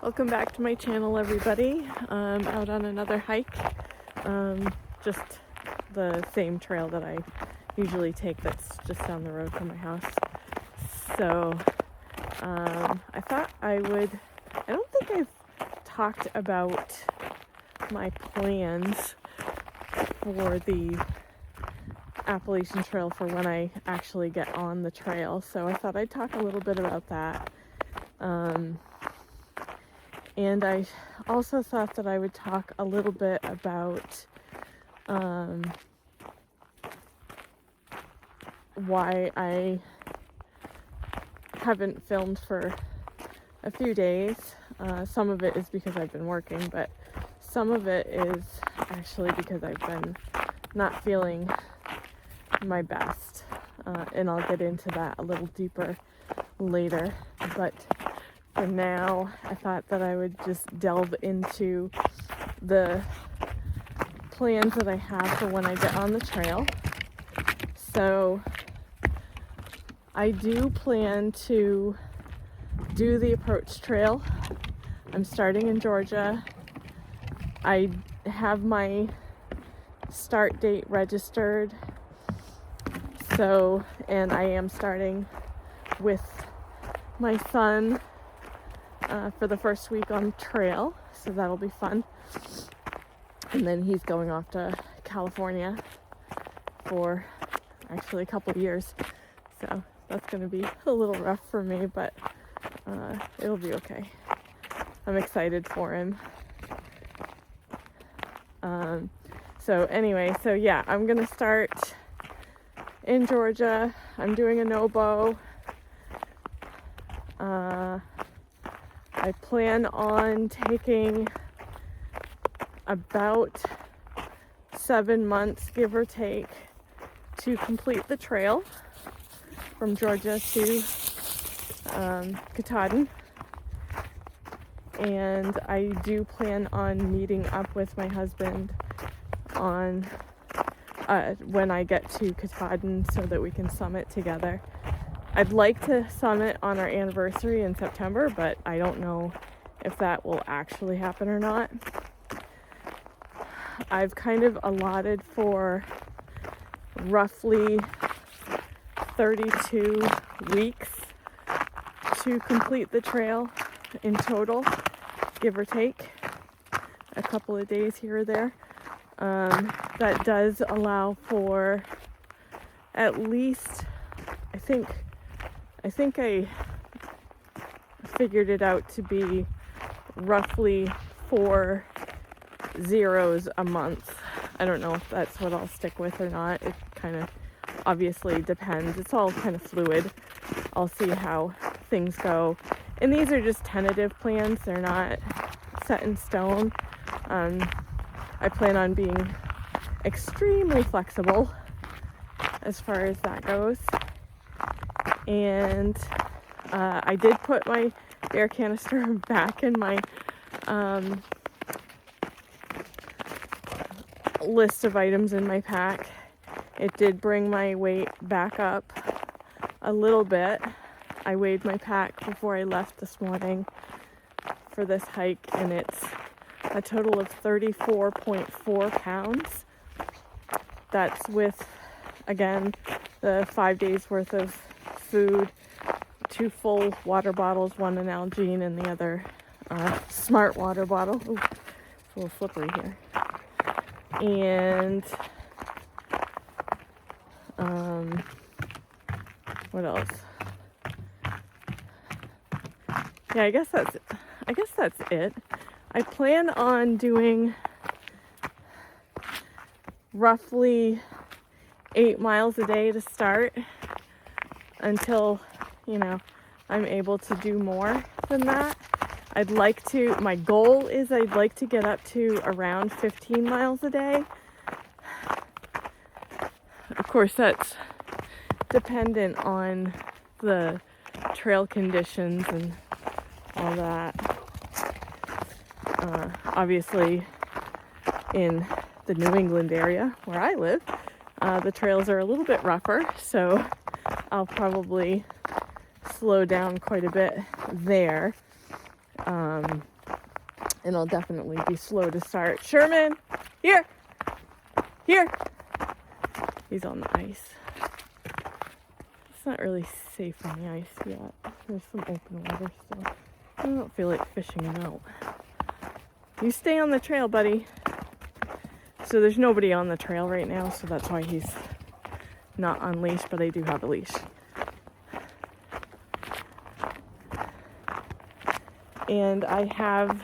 Welcome back to my channel, everybody. Out on another hike, just the same trail that I usually take that's just down the road from my house. So I thought I don't think I've talked about my plans for the Appalachian Trail for when I actually get on the trail, so I thought I'd talk a little bit about that. And I also thought that I would talk a little bit about why I haven't filmed for a few days. Some of it is because I've been working, but some of it is actually because I've been not feeling my best. And I'll get into that a little deeper later. But for now, I thought that I would just delve into the plans that I have for when I get on the trail. So I do plan to do the approach trail. I'm starting in Georgia. I have my start date registered. So, and I am starting with my son for the first week on trail, so that'll be fun. And then he's going off to California for actually a couple years, so that's going to be a little rough for me, but it'll be okay. I'm excited for him. So anyway, so yeah, I'm going to start in Georgia. I'm doing a no-bow. I plan on taking about 7 months, give or take, to complete the trail from Georgia to Katahdin. And I do plan on meeting up with my husband on when I get to Katahdin so that we can summit together. I'd like to summit on our anniversary in September, but I don't know if that will actually happen or not. I've kind of allotted for roughly 32 weeks to complete the trail in total, give or take a couple of days here or there. That does allow for at least, I think I figured it out to be roughly 4 zeros a month. I don't know if that's what I'll stick with or not. It kind of obviously depends. It's all kind of fluid. I'll see how things go. And these are just tentative plans. They're not set in stone. I plan on being extremely flexible as far as that goes. And I did put my air canister back in my list of items in my pack. It did bring my weight back up a little bit. I weighed my pack before I left this morning for this hike, and it's a total of 34.4 pounds. That's with, again, the 5 days worth of food, 2 full water bottles, one an Nalgene and the other smart water bottle. Ooh, it's a little slippery here. And what else? Yeah, I guess that's it. I plan on doing roughly 8 miles a day to start until, I'm able to do more than that. My goal is I'd like to get up to around 15 miles a day. Of course, that's dependent on the trail conditions and all that. Obviously, in the New England area where I live, the trails are a little bit rougher, so I'll probably slow down quite a bit there. and I'll definitely be slow to start. Sherman, here, here. He's on the ice. It's not really safe on the ice yet. There's some open water still. I don't feel like fishing him out. You stay on the trail, buddy. So there's nobody on the trail right now, so that's why he's not on leash, but I do have a leash. And I have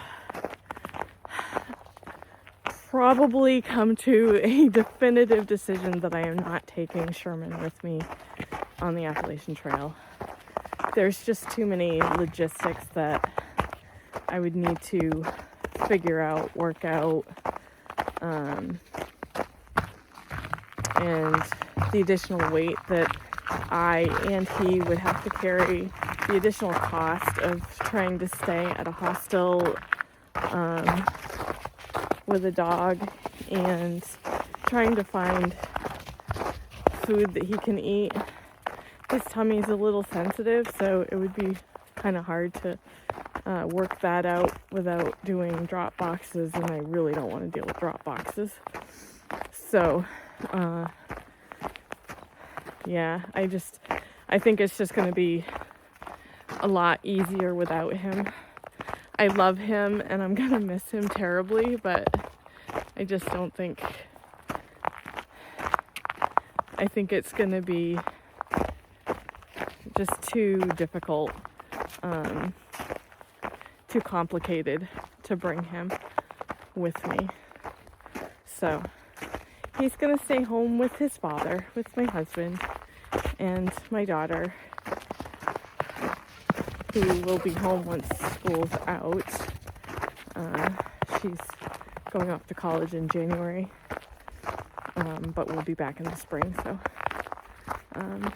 probably come to a definitive decision that I am not taking Sherman with me on the Appalachian Trail. There's just too many logistics that I would need to figure out, work out, and the additional weight that I and he would have to carry, the additional cost of trying to stay at a hostel with a dog and trying to find food that he can eat. His tummy's a little sensitive, so it would be kind of hard to work that out without doing drop boxes, and I really don't want to deal with drop boxes. So yeah, I think it's just going to be a lot easier without him. I love him and I'm going to miss him terribly, but I just don't think, I think it's going to be just too difficult, too complicated to bring him with me. So he's going to stay home with his father, with my husband, and my daughter, who will be home once school's out. She's going off to college in January, but we'll be back in the spring, so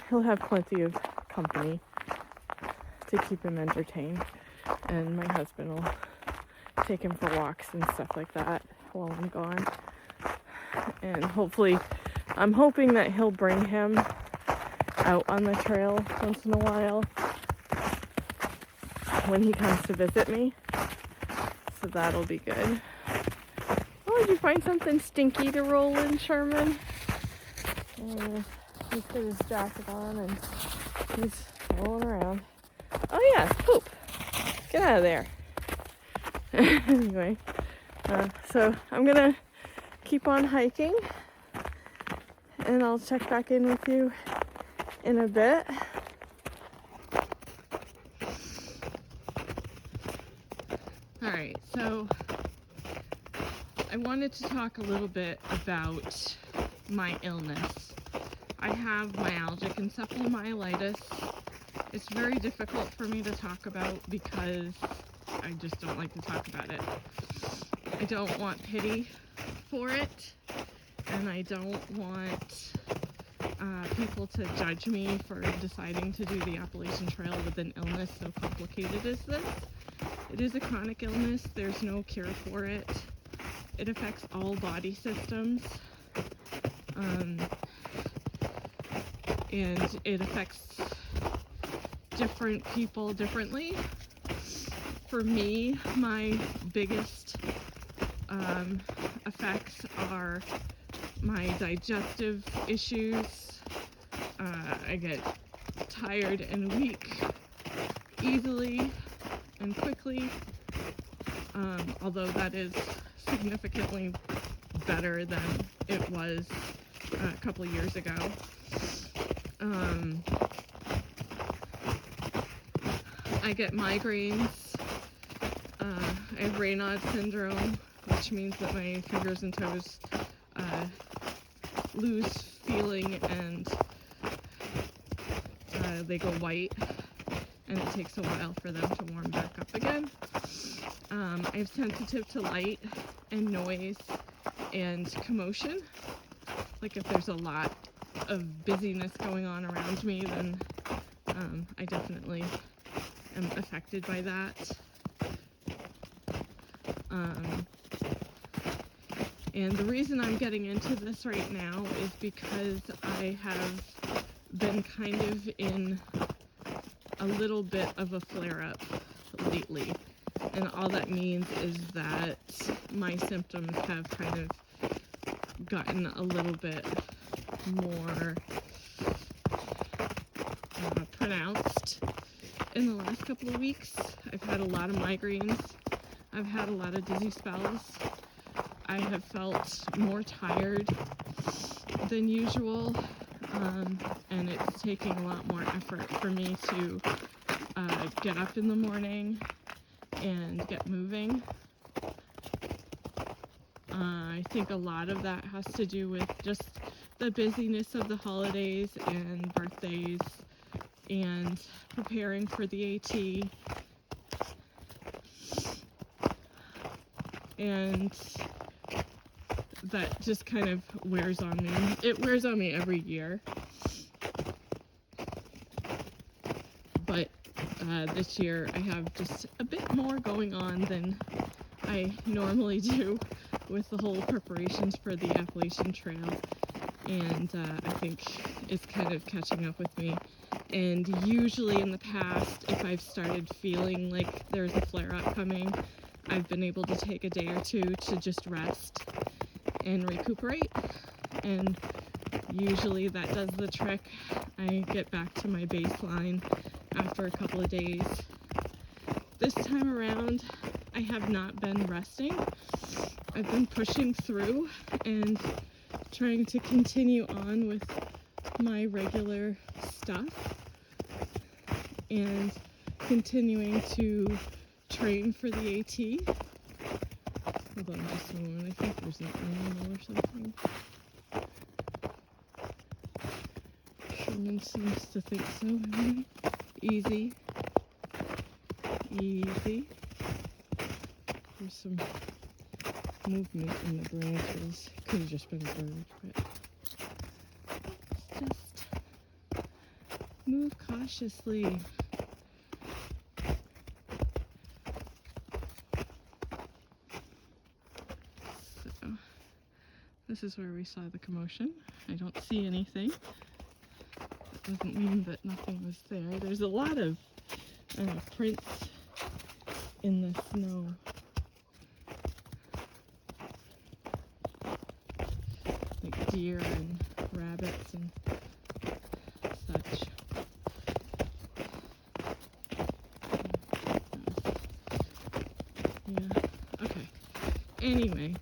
he'll have plenty of company to keep him entertained, and my husband will take him for walks and stuff like that while I'm gone. And hopefully, I'm hoping that he'll bring him out on the trail once in a while when he comes to visit me. So that'll be good. Oh, did you find something stinky to roll in, Sherman? He's got his jacket on and he's rolling around. Oh yeah, poop. Get out of there. Anyway, so I'm gonna keep on hiking, and I'll check back in with you in a bit. Alright, so I wanted to talk a little bit about my illness. I have myalgic encephalomyelitis. It's very difficult for me to talk about because I just don't like to talk about it. I don't want pity for it, and I don't want people to judge me for deciding to do the Appalachian Trail with an illness so complicated as this. It is a chronic illness. There's no cure for it. It affects all body systems, and it affects different people differently. For me, my biggest effects are my digestive issues. I get tired and weak easily and quickly, although that is significantly better than it was a couple of years ago. I get migraines. I have Raynaud's syndrome, which means that my fingers and toes lose feeling and they go white, and it takes a while for them to warm back up again. I'm sensitive to light and noise and commotion. Like if there's a lot of busyness going on around me, then I definitely am affected by that. And the reason I'm getting into this right now is because I have been kind of in a little bit of a flare-up lately. And all that means is that my symptoms have kind of gotten a little bit more pronounced in the last couple of weeks. I've had a lot of migraines. I've had a lot of dizzy spells. I have felt more tired than usual, and it's taking a lot more effort for me to get up in the morning and get moving. I think a lot of that has to do with just the busyness of the holidays and birthdays and preparing for the AT. And that just kind of wears on me. It wears on me every year. But this year I have just a bit more going on than I normally do with the whole preparations for the Appalachian Trail. And I think it's kind of catching up with me. And usually in the past, if I've started feeling like there's a flare-up coming, I've been able to take a day or two to just rest and recuperate. And usually that does the trick. I get back to my baseline after a couple of days. This time around, I have not been resting. I've been pushing through and trying to continue on with my regular stuff and continuing to train for the AT. Hold on just a moment. I think there's an animal or something. Sherman seems to think so. Easy. Easy. There's some movement in the branches. Could have just been a bird, but let's just move cautiously. So, this is where we saw the commotion. I don't see anything. That doesn't mean that nothing was there. There's a lot of prints in the snow. Like deer and rabbits and such. Yeah, okay. Anyway,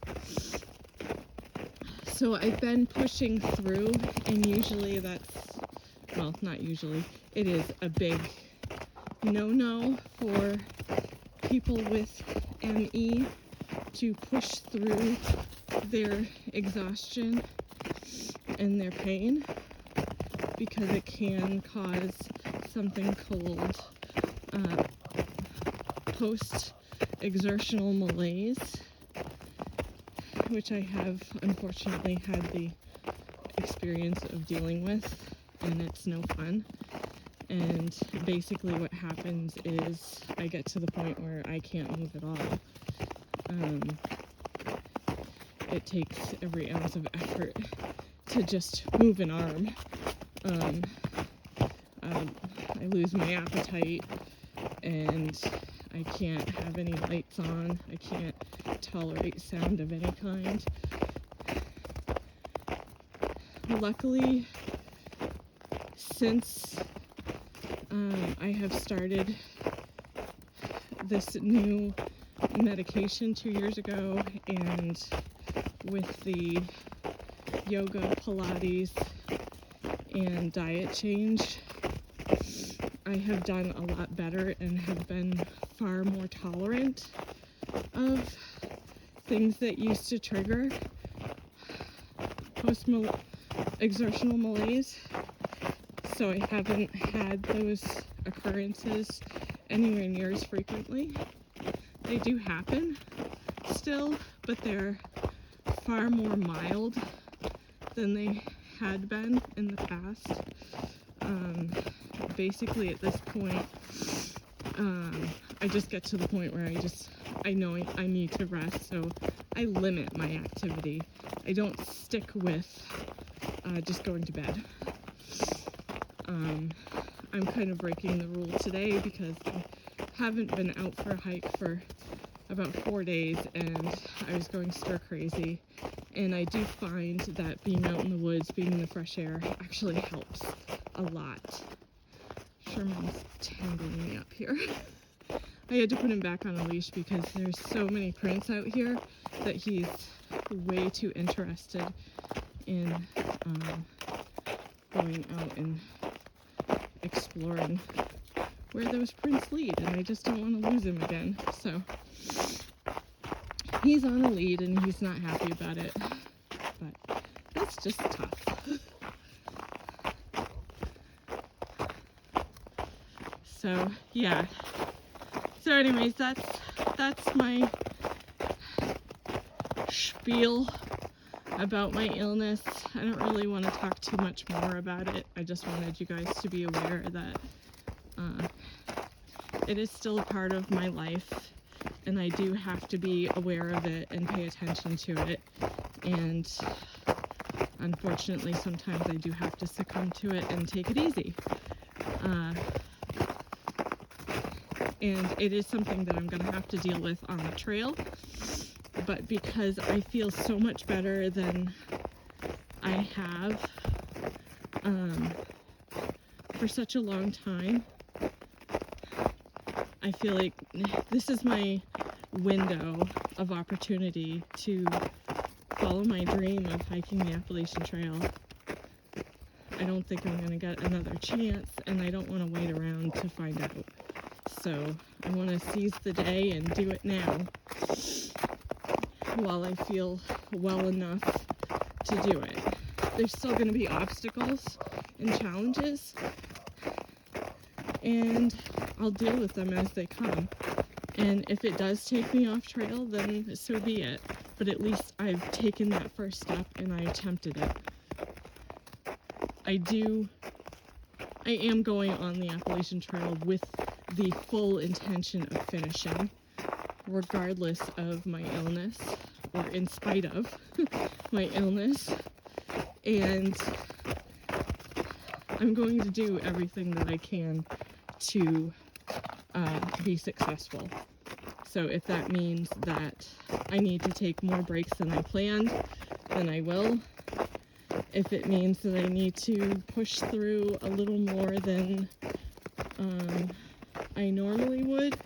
so I've been pushing through, and usually that's, well, not usually, it is a big no-no for people with ME to push through their exhaustion and their pain, because it can cause something called post-exertional malaise, which I have unfortunately had the experience of dealing with, and it's no fun. And basically what happens is I get to the point where I can't move at all. It takes every ounce of effort to just move an arm. I lose my appetite, and I can't have any lights on. I can't tolerate sound of any kind. Luckily, since I have started this new medication 2 years ago, and with the yoga, Pilates, and diet change, I have done a lot better and have been far more tolerant of things that used to trigger post-exertional malaise. So I haven't had those occurrences anywhere near as frequently. They do happen still, but they're far more mild than they had been in the past. Basically at this point, I just get to the point where I know I need to rest, so I limit my activity. I don't stick with just going to bed. I'm kind of breaking the rule today because I haven't been out for a hike for about 4 days, and I was going stir crazy. And I do find that being out in the woods, being in the fresh air, actually helps a lot. Sherman's tangling me up here. I had to put him back on a leash because there's so many prints out here that he's way too interested in going out and exploring where those prints lead, and I just don't want to lose him again. So he's on a lead and he's not happy about it, but that's just tough. So yeah, so anyways, that's my spiel about my illness. I don't really want to talk too much more about it. I just wanted you guys to be aware that it is still a part of my life, and I do have to be aware of it and pay attention to it. And unfortunately, sometimes I do have to succumb to it and take it easy. And it is something that I'm going to have to deal with on the trail. But because I feel so much better than I have for such a long time, I feel like this is my window of opportunity to follow my dream of hiking the Appalachian Trail. I don't think I'm going to get another chance, and I don't want to wait around to find out. So I want to seize the day and do it now while I feel well enough to do it. There's still going to be obstacles and challenges, and I'll deal with them as they come. And if it does take me off trail, then so be it. But at least I've taken that first step and I attempted it. I am going on the Appalachian Trail with the full intention of finishing, regardless of my illness, or in spite of my illness. And I'm going to do everything that I can to be successful. So if that means that I need to take more breaks than I planned, then I will. If it means that I need to push through a little more than I normally would,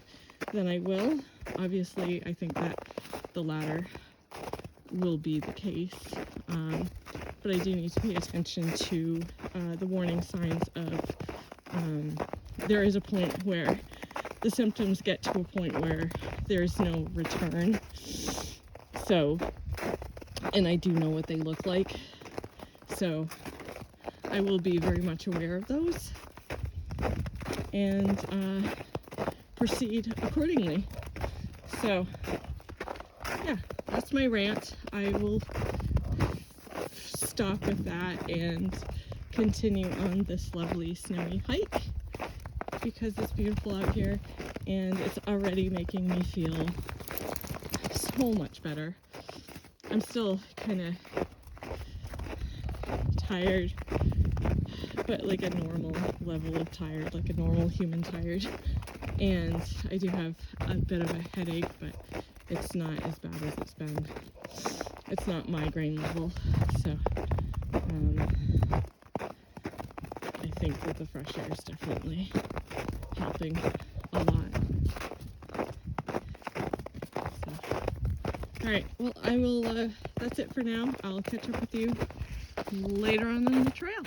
then I will. Obviously, I think that the latter will be the case. But I do need to pay attention to the warning signs of there is a point where the symptoms get to a point where there's no return. So, and I do know what they look like. So I will be very much aware of those and proceed accordingly. So yeah, that's my rant. I will stop with that and continue on this lovely snowy hike because it's beautiful out here and it's already making me feel so much better. I'm still kind of tired, but like a normal level of tired, like a normal human tired. And I do have a bit of a headache, but it's not as bad as it's been. It's not migraine level, so I think that the fresh air is definitely helping a lot. So, alright, well, I will, that's it for now. I'll catch up with you later on the trail.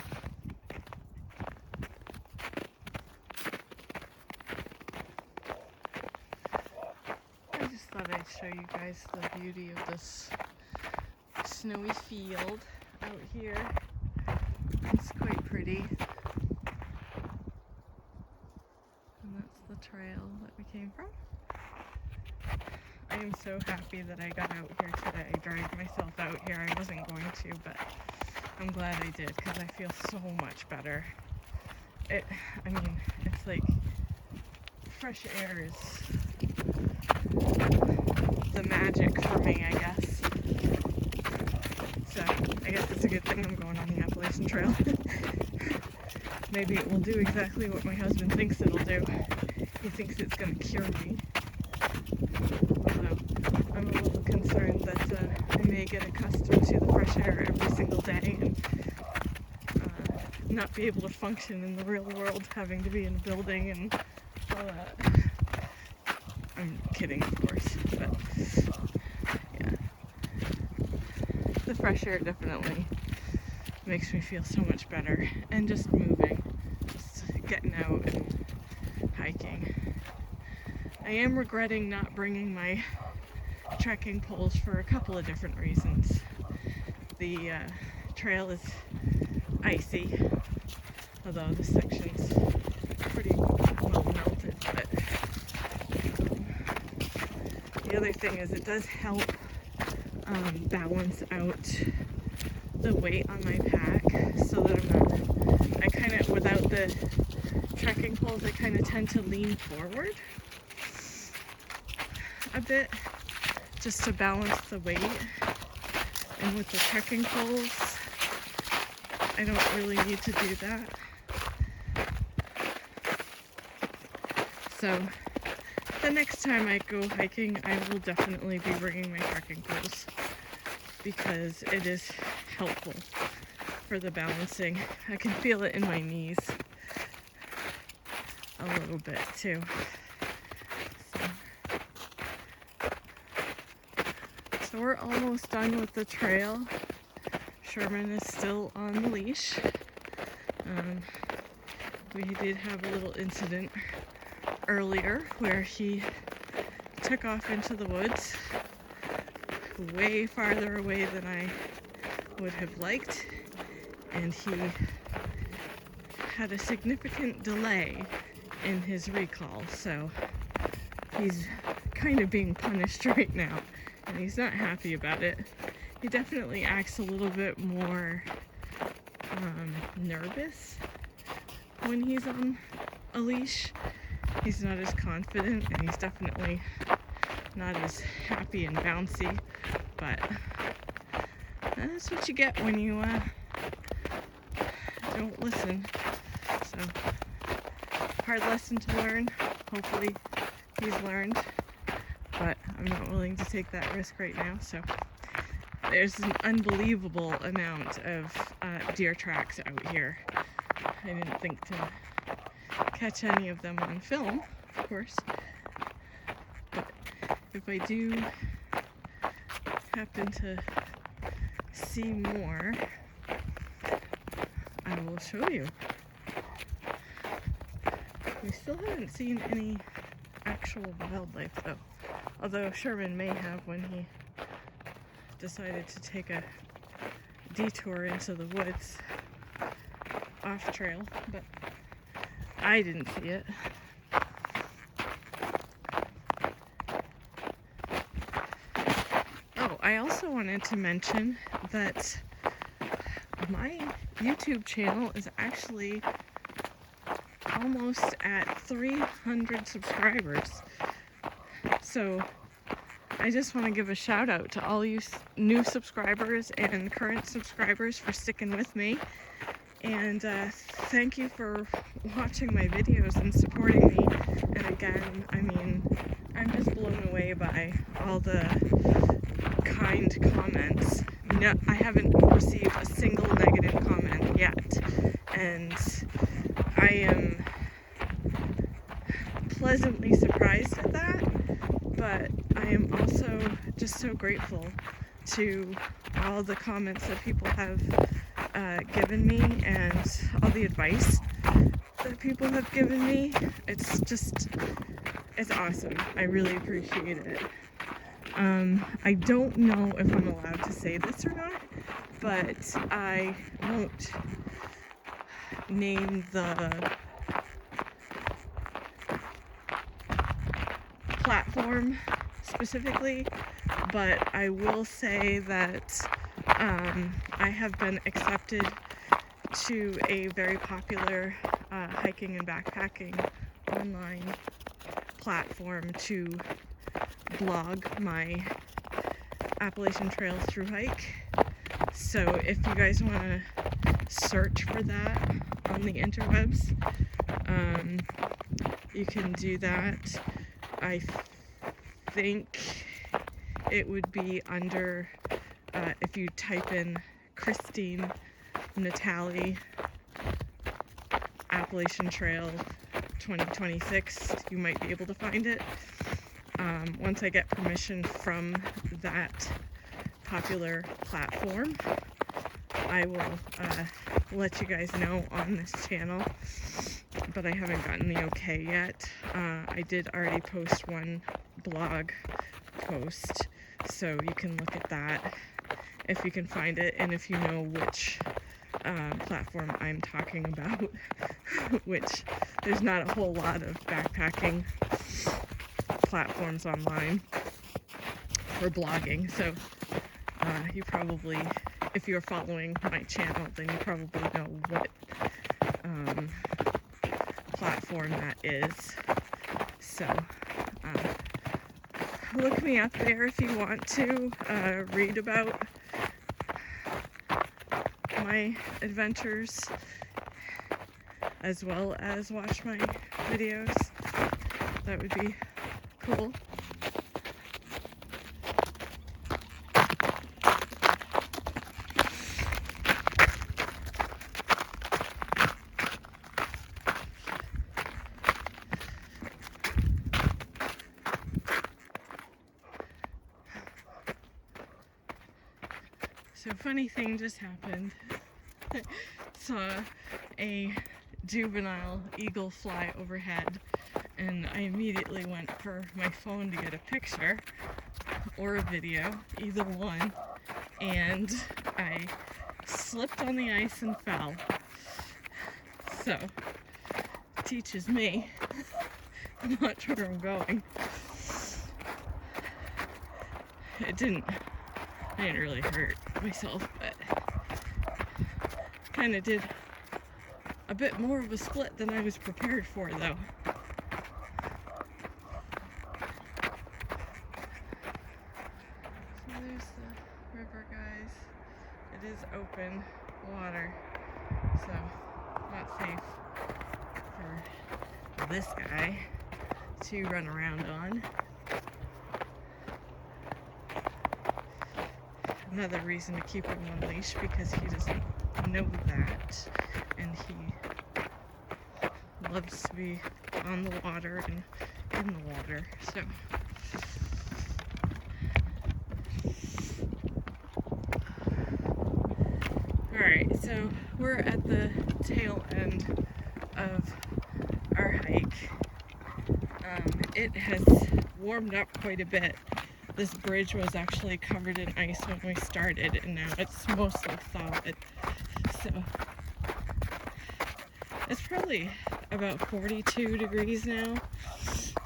I just thought I'd show you guys the beauty of this snowy field out here. It's quite pretty. And that's the trail that we came from. I am so happy that I got out here today. I dragged myself out here. I wasn't going to, but I'm glad I did because I feel so much better. I mean, it's like fresh air is the magic for me, I guess. So I guess it's a good thing I'm going on the Appalachian Trail. Maybe it will do exactly what my husband thinks it'll do. he thinks it's going to cure me. Although I'm a little concerned that I may get accustomed to the fresh air every single day and not be able to function in the real world, having to be in a building and all that. I'm kidding, of course, but yeah. The fresh air definitely makes me feel so much better, and just moving, just getting out and hiking. I am regretting not bringing my trekking poles for a couple of different reasons. The trail is icy, although this section's pretty well melted, but the other thing is it does help balance out the weight on my pack, so that I kind of, without the trekking poles, I kind of tend to lean forward a bit just to balance the weight. And with the trekking poles, I don't really need to do that. So the next time I go hiking, I will definitely be bringing my trekking poles, because it is helpful for the balancing. I can feel it in my knees a little bit too. So we're almost done with the trail. Sherman is still on the leash. We did have a little incident earlier where he took off into the woods way farther away than I would have liked, and he had a significant delay in his recall, so he's kind of being punished right now, and he's not happy about it. He definitely acts a little bit more nervous when he's on a leash. He's not as confident, and he's definitely not as happy and bouncy, but that's what you get when you don't listen. So, hard lesson to learn. Hopefully he's learned, but I'm not willing to take that risk right now. So there's an unbelievable amount of deer tracks out here. I didn't think to catch any of them on film, of course, but if I do happen to see more, I will show you. We still haven't seen any actual wildlife though, although Sherman may have when he decided to take a detour into the woods off trail, but I didn't see it. Oh, I also wanted to mention that my YouTube channel is actually almost at 300 subscribers. So I just want to give a shout out to all you new subscribers and current subscribers for sticking with me. And thank you for watching my videos and supporting me. And again, I mean, I'm just blown away by all the kind comments. No, I haven't received a single negative comment yet. And I am pleasantly surprised at that, but I am also just so grateful to all the comments that people have given me and all the advice that people have given me. It's awesome. I really appreciate it. I don't know if I'm allowed to say this or not, but I won't name the platform specifically, but I will say that I have been accepted to a very popular hiking and backpacking online platform to blog my Appalachian Trail through hike. So if you guys want to search for that on the interwebs, you can do that. I think it would be under, if you type in Christine Natali Appalachian Trail 2026, you might be able to find it. Once I get permission from that popular platform, I will let you guys know on this channel, but I haven't gotten the okay yet. I did already post one blog post, so you can look at that if you can find it, and if you know which platform I'm talking about, which there's not a whole lot of backpacking platforms online for blogging, so you probably, if you're following my channel, then you probably know what platform that is. So look me up there if you want to read about my adventures as well as watch my videos. That would be cool. So funny thing just happened. Saw a juvenile eagle fly overhead, and I immediately went for my phone to get a picture or a video, either one, and I slipped on the ice and fell. So, teaches me I'm not sure where I'm going. I didn't really hurt myself, but kind of did a bit more of a split than I was prepared for, though. So there's the river, guys. It is open water, so not safe for this guy to run around on. Another reason to keep him on leash, because he doesn't know that, and he loves to be on the water and in the water. So alright, so we're at the tail end of our hike. It has warmed up quite a bit. This bridge was actually covered in ice when we started, and now it's mostly thawed. So it's probably about 42 degrees now.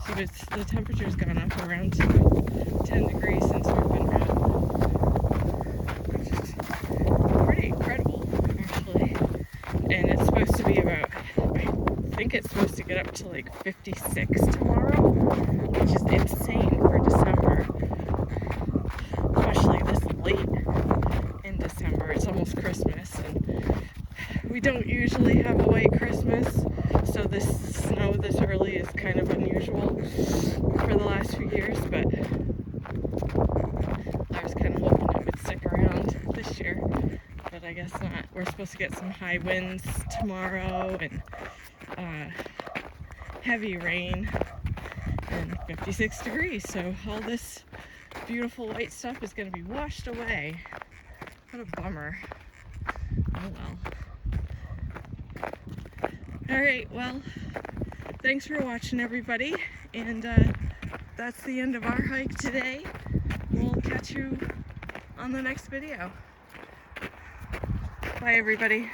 So the temperature's gone up around 10 degrees since we've been out, which is pretty incredible, actually. And it's supposed to be about, I think it's supposed to get up to like 56 tomorrow, which is insane for December. Especially this late in December. It's almost Christmas, and we don't usually have a white Christmas, so this snow this early is kind of unusual for the last few years, but I was kind of hoping it would stick around this year, but I guess not. We're supposed to get some high winds tomorrow and heavy rain and 56 degrees, so all this beautiful white stuff is going to be washed away. What a bummer. Oh well. Alright, well, thanks for watching, everybody, and that's the end of our hike today. We'll catch you on the next video. Bye, everybody.